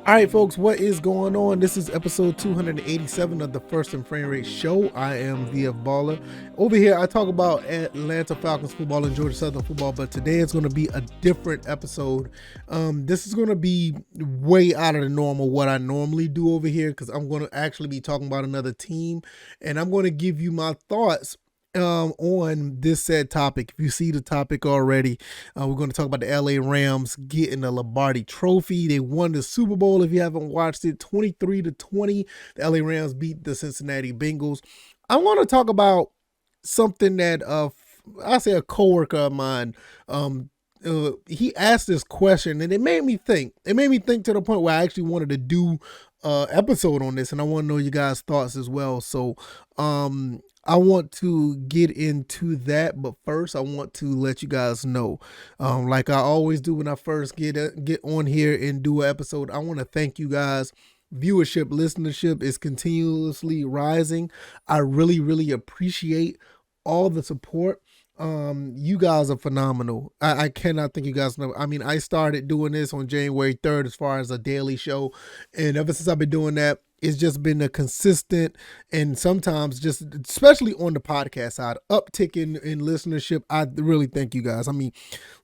All right, folks, what is going on? This is episode 287 of the First and Frame Rate Show. I am VF Baller. Over here, I talk about Atlanta Falcons football and Georgia Southern football, but today it's going to be a different episode. This is going to be way out of the normal what I normally do over here because I'm going to actually be talking about another team, and I'm going to give you my thoughts on this said topic. If you see the topic already, we're going to talk about the LA Rams getting the Lombardi trophy. They won the Super Bowl. If you haven't watched it, 23-20, the LA Rams beat the Cincinnati Bengals. I want to talk about something that I say a coworker of mine, he asked this question and it made me think. It made me think to the point where I actually wanted to do an episode on this, and I want to know you guys' thoughts as well. So I want to get into that, but first I want to let you guys know, like I always do when I first get on here and do an episode, I want to thank you guys. Viewership, listenership is continuously rising. I really, really appreciate all the support. You guys are phenomenal. I cannot thank you guys enough. I mean, I started doing this on January 3rd as far as a daily show, and ever since I've been doing that, it's just been a consistent and sometimes just, especially on the podcast side, uptick in listenership. I really thank you guys. I mean,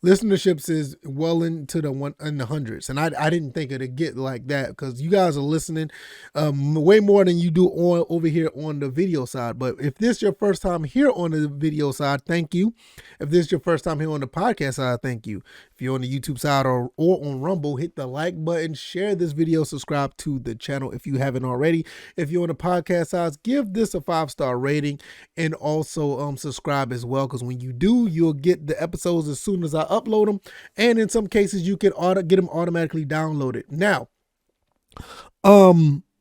listenerships is well into the hundreds, and I didn't think it'd get like that because you guys are listening way more than you do over here on the video side. But if this is your first time here on the video side, thank you. If this is your first time here on the podcast side, thank you. If you're on the YouTube side or on Rumble, hit the like button, share this video, subscribe to the channel if you haven't already. If you're on the podcast side, give this a 5-star rating and also subscribe as well, because when you do, you'll get the episodes as soon as I upload them, and in some cases you can get them automatically downloaded. Now,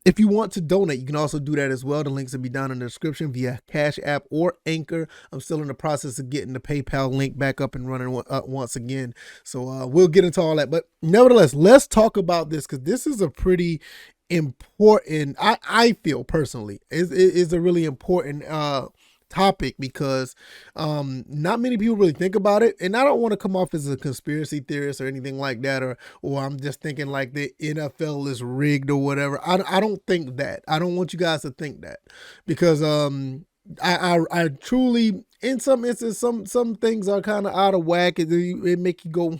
if you want to donate, you can also do that as well. The links will be down in the description via Cash App or Anchor. I'm still in the process of getting the PayPal link back up and running once again. So we'll get into all that. But nevertheless, let's talk about this because this is a pretty important, I feel personally, is a really important topic because not many people really think about it, and I don't want to come off as a conspiracy theorist or anything like that, or I'm just thinking like the NFL is rigged or whatever. I don't think that. I don't want you guys to think that, because I truly, in some instances, some things are kind of out of whack. It make you go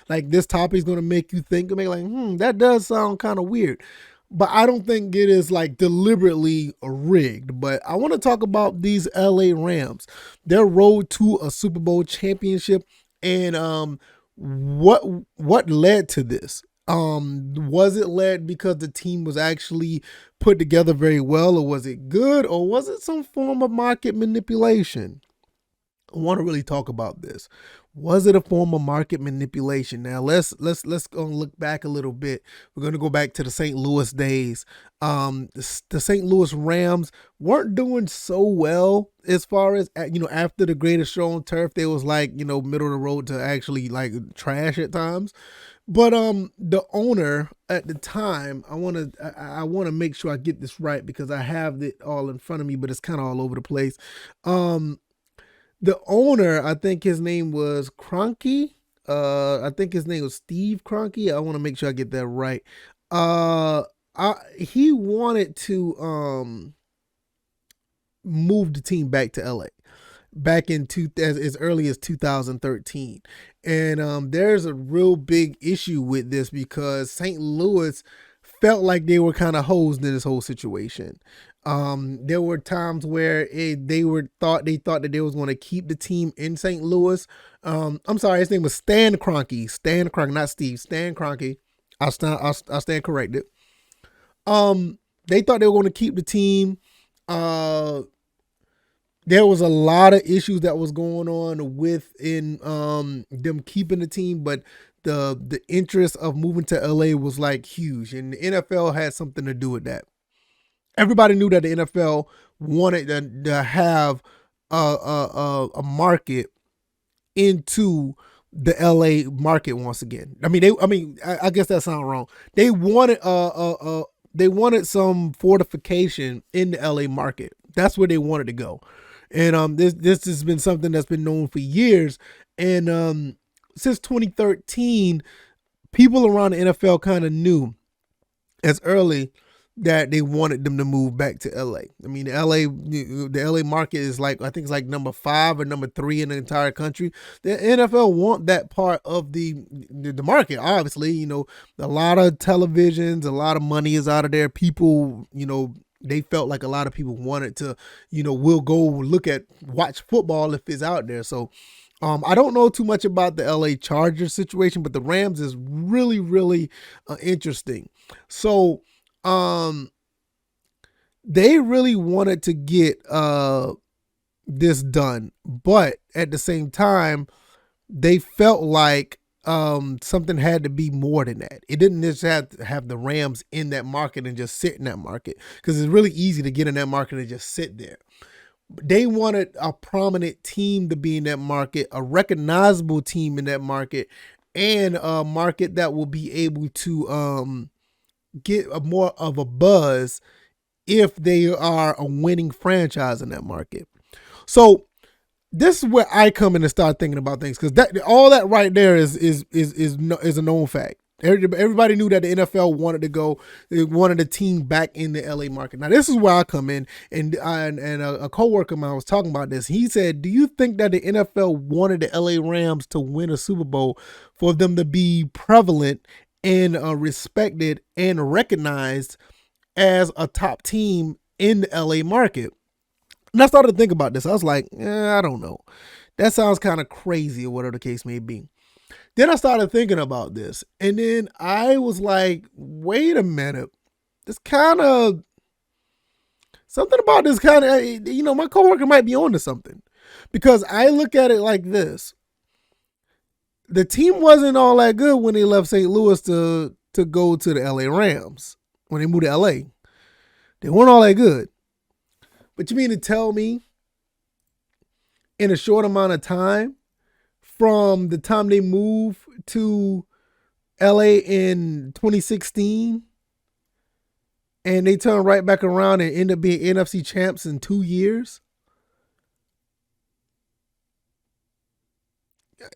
like this topic is going to make you think, make like that does sound kind of weird. But I don't think it is like deliberately rigged. But I want to talk about these LA Rams, their road to a Super Bowl championship, and what led to this. Was it led because the team was actually put together very well, or was it good, or was it some form of market manipulation? I want to really talk about this. Was it a form of market manipulation? Now let's go look back a little bit. We're going to go back to the St. Louis days. The St. Louis Rams weren't doing so well as far as, after the greatest show on turf, they was like, middle of the road to actually like trash at times. But the owner at the time, I want to make sure I get this right because I have it all in front of me, but it's kind of all over the place. The owner, I think his name was Kroenke. I think his name was Steve Kroenke. I want to make sure I get that right. He wanted to move the team back to LA back in as early as 2013. And there's a real big issue with this because St. Louis felt like they were kind of hosed in this whole situation. There were times where they thought that they was going to keep the team in St. Louis. I'm sorry, his name was Stan Kroenke. Stan Kroenke, not Steve. Stan Kroenke. I'll stand corrected. They thought they were going to keep the team. There was a lot of issues that was going on within them keeping the team, but the interest of moving to LA was like huge, and the NFL had something to do with that. Everybody knew that the NFL wanted to have a market into the LA market once again. I guess that sounds wrong. They wanted some fortification in the LA market. That's where they wanted to go. And this has been something that's been known for years. And since 2013, people around the NFL kind of knew as early that they wanted them to move back to LA. I mean, the LA market is like, I think it's like number 5 or number 3 in the entire country. The NFL want that part of the market. Obviously, a lot of televisions, a lot of money is out of there. People, they felt like a lot of people wanted to, will go watch football if it's out there. So I don't know too much about the LA Chargers situation, but the Rams is really, really interesting. So, um, they really wanted to get this done, but at the same time, they felt like something had to be more than that. It didn't just have to have the Rams in that market and just sit in that market, because it's really easy to get in that market and just sit there. They wanted a prominent team to be in that market, a recognizable team in that market, and a market that will be able to get more of a buzz if they are a winning franchise in that market. So this is where I come in and start thinking about things, because that all that right there is a known fact. Everybody knew that the NFL wanted to go, they wanted a team back in the LA market. Now this is where I come in, and a coworker of mine was talking about this. He said, "Do you think that the NFL wanted the LA Rams to win a Super Bowl for them to be prevalent and respected and recognized as a top team in the LA market?" And I started to think about this. I was like, I don't know. That sounds kind of crazy, or whatever the case may be. Then I started thinking about this. And then I was like, wait a minute. This kind of, something about this kind of, my coworker might be on to something. Because I look at it like this. The team wasn't all that good when they left St. Louis to go to the LA Rams. When they moved to LA. They weren't all that good. But you mean to tell me, in a short amount of time, from the time they moved to LA in 2016, and they turn right back around and end up being NFC champs in 2 years?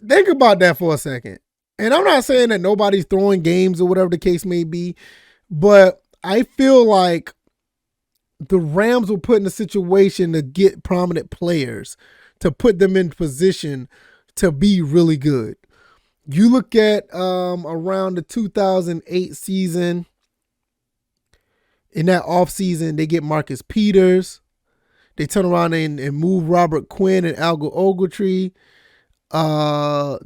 Think about that for a second. And I'm not saying that nobody's throwing games or whatever the case may be, but I feel like the Rams were put in a situation to get prominent players, to put them in position to be really good. You look at around the 2008 season, in that offseason, they get Marcus Peters. They turn around and move Robert Quinn and Algo Ogletree.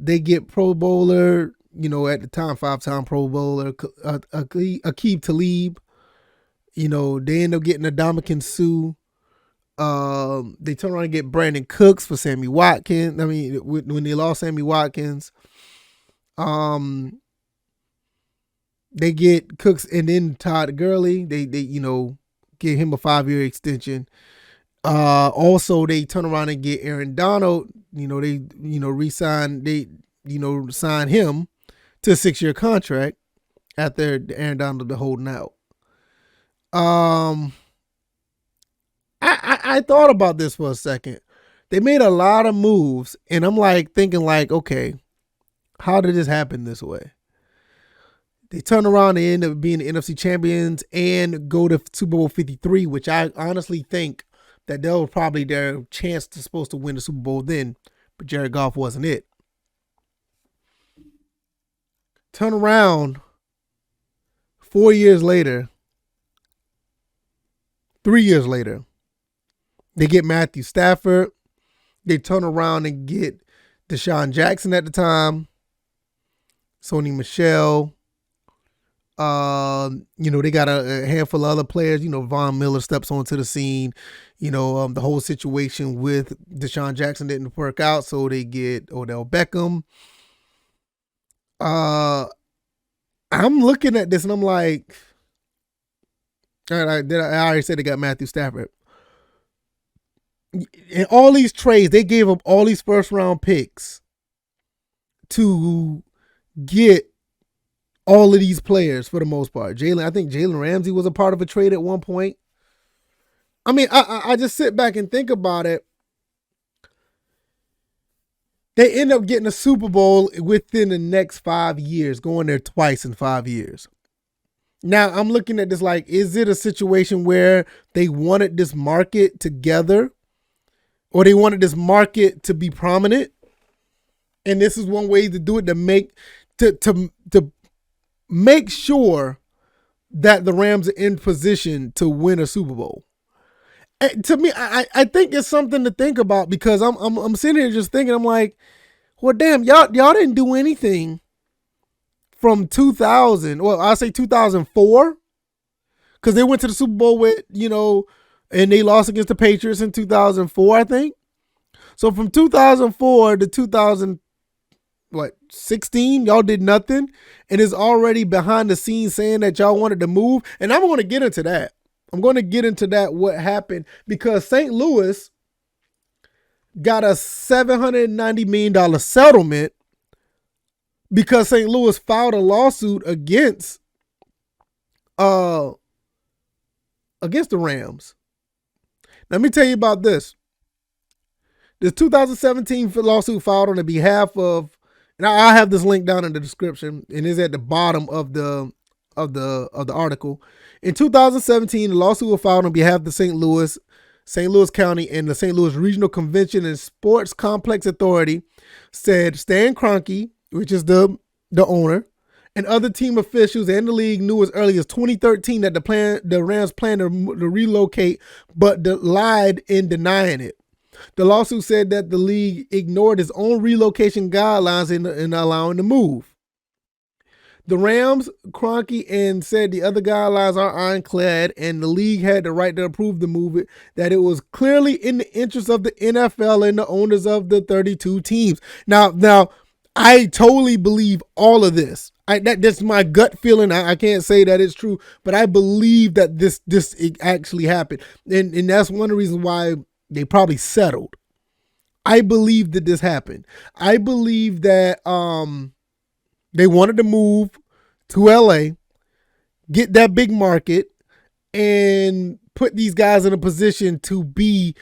They get Pro Bowler, at the time, 5-time Pro Bowler, Aqib Talib. They end up getting Ndamukong Suh. They turn around and get Brandon Cooks for Sammy Watkins. I mean, when they lost Sammy Watkins, they get Cooks and then Todd Gurley. They give him a 5-year extension. Also they turn around and get Aaron Donald. They re-sign, sign him to a 6-year contract after Aaron Donald been holding out. I thought about this for a second. They made a lot of moves, and I'm like thinking like, okay, how did this happen this way? They turn around and end up being the NFC champions and go to Super Bowl 53, which I honestly think that that was probably their chance to supposed to win the Super Bowl then, but Jared Goff wasn't it. Turn around 4 years later, 3 years later, they get Matthew Stafford. They turn around and get Deshaun Jackson at the time, Sony Michel. They got a handful of other players. Von Miller steps onto the scene. The whole situation with Deshaun Jackson didn't work out, so they get Odell Beckham. I'm looking at this and I'm like, I already said they got Matthew Stafford. In all these trades, they gave up all these first round picks to get all of these players for the most part. I think Jalen Ramsey was a part of a trade at one point. I mean, I just sit back and think about it. They end up getting a Super Bowl within the next 5 years, going there twice in 5 years. Now I'm looking at this like, is it a situation where they wanted this market together, or they wanted this market to be prominent? And this is one way to do it, to make sure that the Rams are in position to win a Super Bowl. And to me, I think it's something to think about, because I'm sitting here just thinking, I'm like, well, damn, y'all didn't do anything from 2000. Well, I'll say 2004, because they went to the Super Bowl with, and they lost against the Patriots in 2004, I think. So from 2004 to 2016, y'all did nothing, and is already behind the scenes saying that y'all wanted to move. And I'm going to get into that. What happened, because St. Louis got a $790 million settlement because St. Louis filed a lawsuit against the Rams. Let me tell you about this. This 2017 lawsuit filed on the behalf of, and I have this link down in the description, and it's at the bottom of the article. In 2017, the lawsuit was filed on behalf of the St. Louis County, and the St. Louis Regional Convention and Sports Complex Authority said Stan Kroenke, which is the owner, and other team officials and the league knew as early as 2013 that the Rams planned to relocate, but lied in denying it. The lawsuit said that the league ignored its own relocation guidelines in allowing the move. The Rams, Kroenke, and said the other guidelines are ironclad, and the league had the right to approve the move, that it was clearly in the interest of the NFL and the owners of the 32 teams. Now, I totally believe all of this. That's my gut feeling. I can't say that it's true, but I believe that this actually happened, and that's one of the reasons why they probably settled. I believe that this happened. I believe that they wanted to move to LA, get that big market, and put these guys in a position to be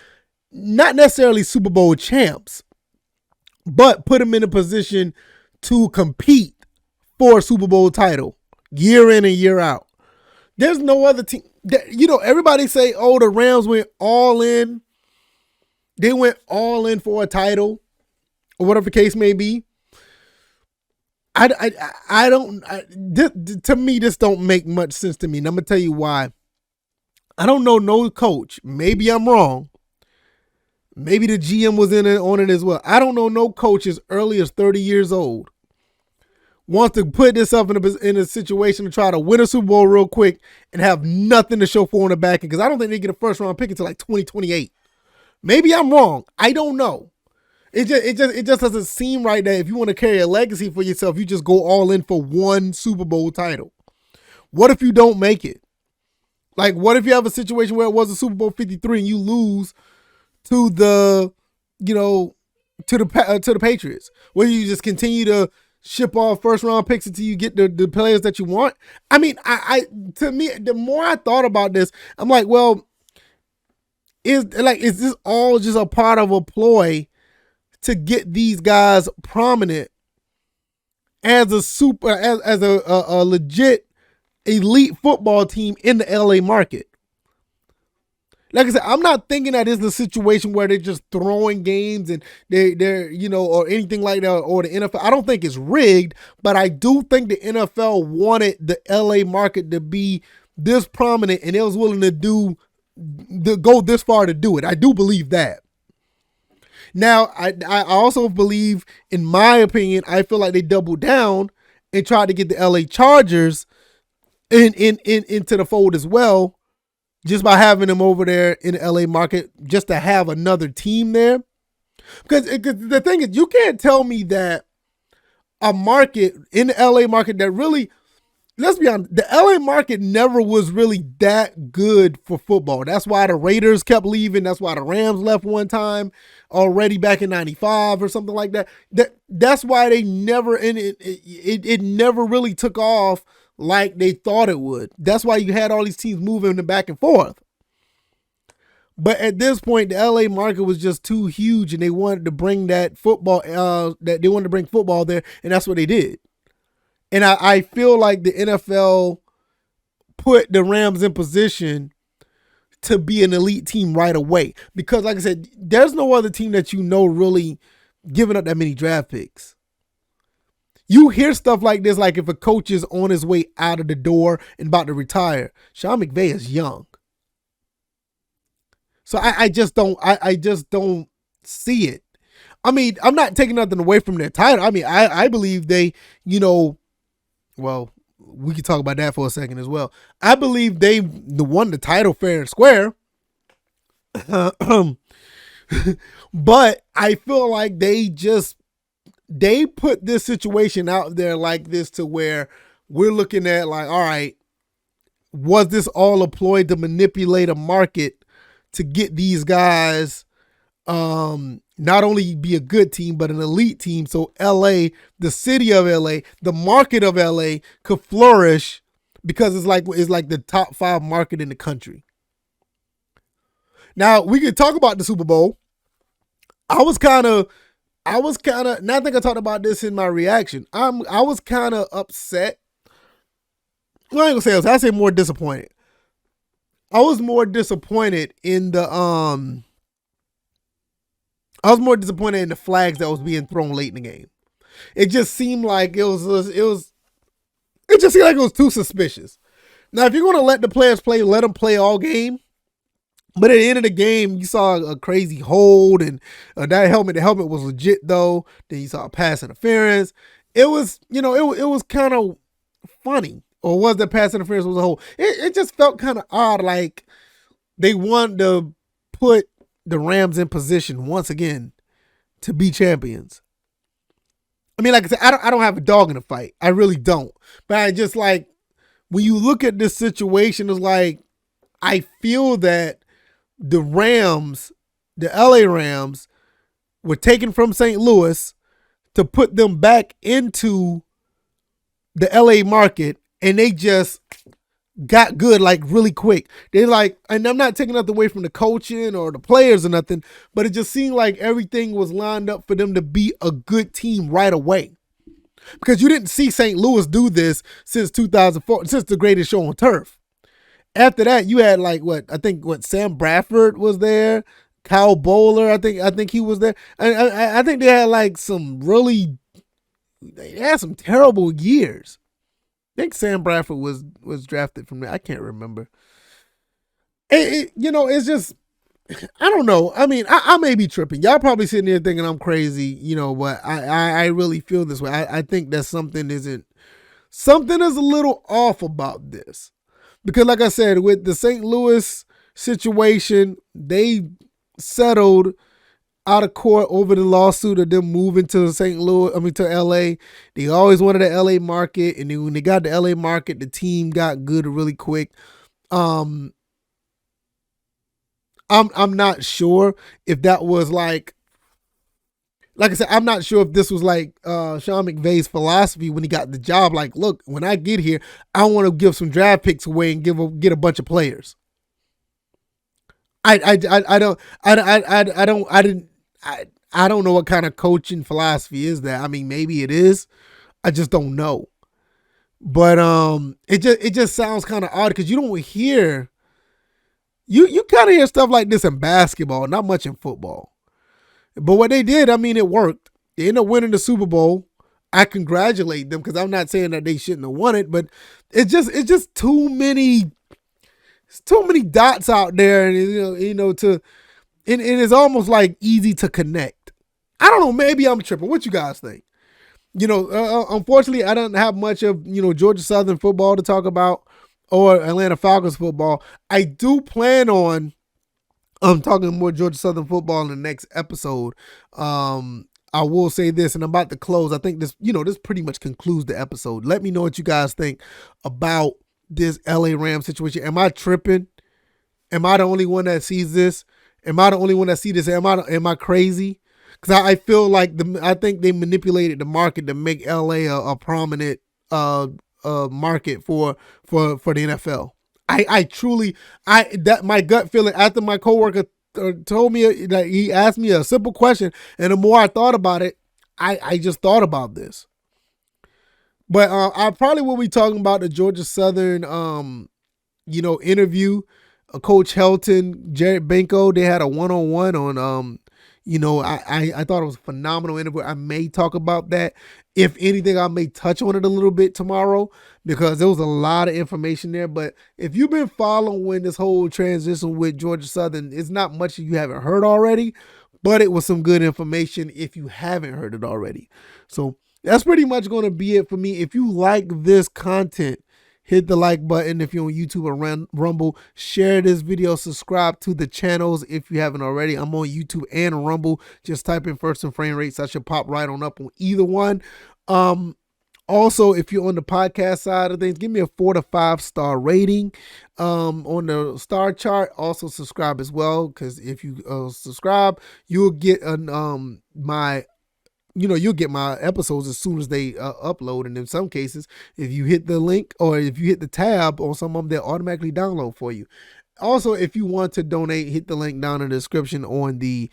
not necessarily Super Bowl champs, but put them in a position to compete for a Super Bowl title year in and year out. There's no other team. Everybody say, oh, the Rams went all in. They went all in for a title, or whatever the case may be. To me, this don't make much sense to me. And I'm going to tell you why. I don't know no coach. Maybe I'm wrong. Maybe the GM was on it as well. I don't know no coach as early as 30 years old wants to put himself in a situation to try to win a Super Bowl real quick and have nothing to show for in the back end, because I don't think they get a first round pick until like 2028. Maybe I'm wrong. I don't know. It just doesn't seem right that if you want to carry a legacy for yourself, you just go all in for one Super Bowl title. What if you don't make it? Like, what if you have a situation where it was a Super Bowl 53 and you lose to the Patriots, where you just continue to ship off first round picks until you get the players that you want? I mean, to me, the more I thought about this, I'm like, well, is this all just a part of a ploy to get these guys prominent as a legit elite football team in the LA market? Like I said, I'm not thinking that it's the situation where they're just throwing games and they're or anything like that, or the NFL. I don't think it's rigged, but I do think the NFL wanted the LA market to be this prominent, and they was willing to go this far to do it. I do believe that. Now, I also believe, in my opinion, I feel like they doubled down and tried to get the LA Chargers into the fold as well, just by having them over there in the LA market, just to have another team there. Because the thing is, you can't tell me that a market in the LA market that really, let's be honest, the LA market never was really that good for football. That's why the Raiders kept leaving. That's why the Rams left one time already back in 95 or something like that. That's why they never, and it never really took off like they thought it would. That's why you had all these teams moving back and forth. But at this point, the LA market was just too huge, and they wanted to bring that football, they wanted to bring football there, and that's what they did. And I feel like the NFL put the Rams in position to be an elite team right away. Because, like I said, there's no other team that really giving up that many draft picks. You hear stuff like this, like if a coach is on his way out of the door and about to retire. Sean McVay is young. So I just don't see it. I mean, I'm not taking nothing away from their title. I mean, I believe they, well, we could talk about that for a second as well. I believe they won the title fair and square. But I feel like they put this situation out there like this to where we're looking at like, all right, was this all a ploy to manipulate a market to get these guys not only be a good team, but an elite team. So LA, the city of LA, the market of LA could flourish because it's like the top 5 market in the country. Now we could talk about the Super Bowl. I was kind of, and I think I talked about this in my reaction. I was kind of upset. Well, I ain't gonna say I say more disappointed. I was more disappointed in the flags that was being thrown late in the game. It just seemed like it just seemed like it was too suspicious. Now, if you're going to let the players play, let them play all game. But at the end of the game, you saw a crazy hold, and the helmet was legit though. Then you saw a pass interference. It was, it was kind of funny. Or was that pass interference was a hold? It just felt kind of odd, like they wanted to put the Rams in position once again to be champions. I mean, like I said, I don't have a dog in the fight. I really don't. But I just like, when you look at this situation, it's like, I feel that the Rams, the LA Rams, were taken from St. Louis to put them back into the LA market, and they just got good like really quick. They like, and I'm not taking nothing away from the coaching or the players or nothing, but it just seemed like everything was lined up for them to be a good team right away. Because you didn't see St. Louis do this since 2004, since The Greatest Show on Turf. After that, you had like Sam Bradford was there, Kyle Bowler, I think he was there. I think they had like they had some terrible years. I think Sam Bradford was drafted from there. I can't remember. It's just, I don't know. I mean, I may be tripping. Y'all probably sitting there thinking I'm crazy, but I really feel this way. I think that something is a little off about this. Because like I said, with the St. Louis situation, they settled out of court over the lawsuit of them moving to to LA. They always wanted the LA market, and then when they got the LA market, the team got good really quick. I'm not sure if that was like I said, I'm not sure if this was like Sean McVay's philosophy when he got the job. Like, look, when I get here, I want to give some draft picks away and get a bunch of players. I don't know what kind of coaching philosophy is that. I mean, maybe it is. I just don't know. But it just sounds kind of odd because you don't hear. You kind of hear stuff like this in basketball, not much in football. But what they did, I mean, it worked. They ended up winning the Super Bowl. I congratulate them because I'm not saying that they shouldn't have won it, but it's just too many dots out there, and and it's almost like easy to connect. I don't know. Maybe I'm tripping. What you guys think? Unfortunately, I don't have much of Georgia Southern football to talk about or Atlanta Falcons football. I do plan on talking more Georgia Southern football in the next episode. I will say this, and I'm about to close. I think this pretty much concludes the episode. Let me know what you guys think about this LA Rams situation. Am I tripping? Am I the only one that sees this? Am I the only one that sees this? Am I crazy? Because I feel like I think they manipulated the market to make LA a prominent market for the NFL. I truly, my gut feeling after my coworker told me that he asked me a simple question, and the more I thought about it, I just thought about this. But I probably will be talking about the Georgia Southern interview Coach Helton, Jared Benko. They had a one-on-one on I thought it was a phenomenal interview. I may talk about that. If anything, I may touch on it a little bit tomorrow because there was a lot of information there. But if you've been following this whole transition with Georgia Southern, it's not much you haven't heard already, but it was some good information if you haven't heard it already. So that's pretty much going to be it for me. If you like this content, hit the like button. If you're on YouTube or Rumble, share this video, subscribe to the channels if you haven't already. I'm on YouTube and Rumble. Just type in First and Frame Rates. I should pop right on up on either one. Also, if you're on the podcast side of things, give me a 4 to 5 star rating on the star chart. Also subscribe as well, because if you subscribe, you'll get you'll get my episodes as soon as they upload. And in some cases, if you hit the link or if you hit the tab on some of them, they'll automatically download for you. Also, if you want to donate, hit the link down in the description on the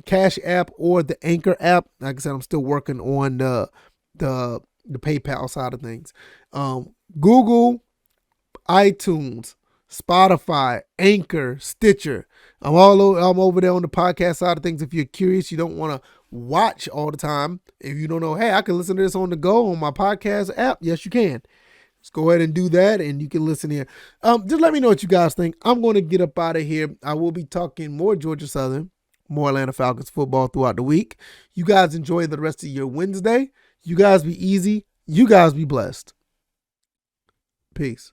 Cash app or the Anchor app. Like I said, I'm still working on the PayPal side of things. Google, iTunes, Spotify, Anchor, Stitcher. I'm over there on the podcast side of things. If you're curious, you don't want to watch all the time. If you don't know, hey, I can listen to this on the go on my podcast app. Yes, you can. Just go ahead and do that, and you can listen here. Just let me know what you guys think. I'm going to get up out of here. I will be talking more Georgia Southern, more Atlanta Falcons football throughout the week. You guys enjoy the rest of your Wednesday. You guys be easy. You guys be blessed. Peace.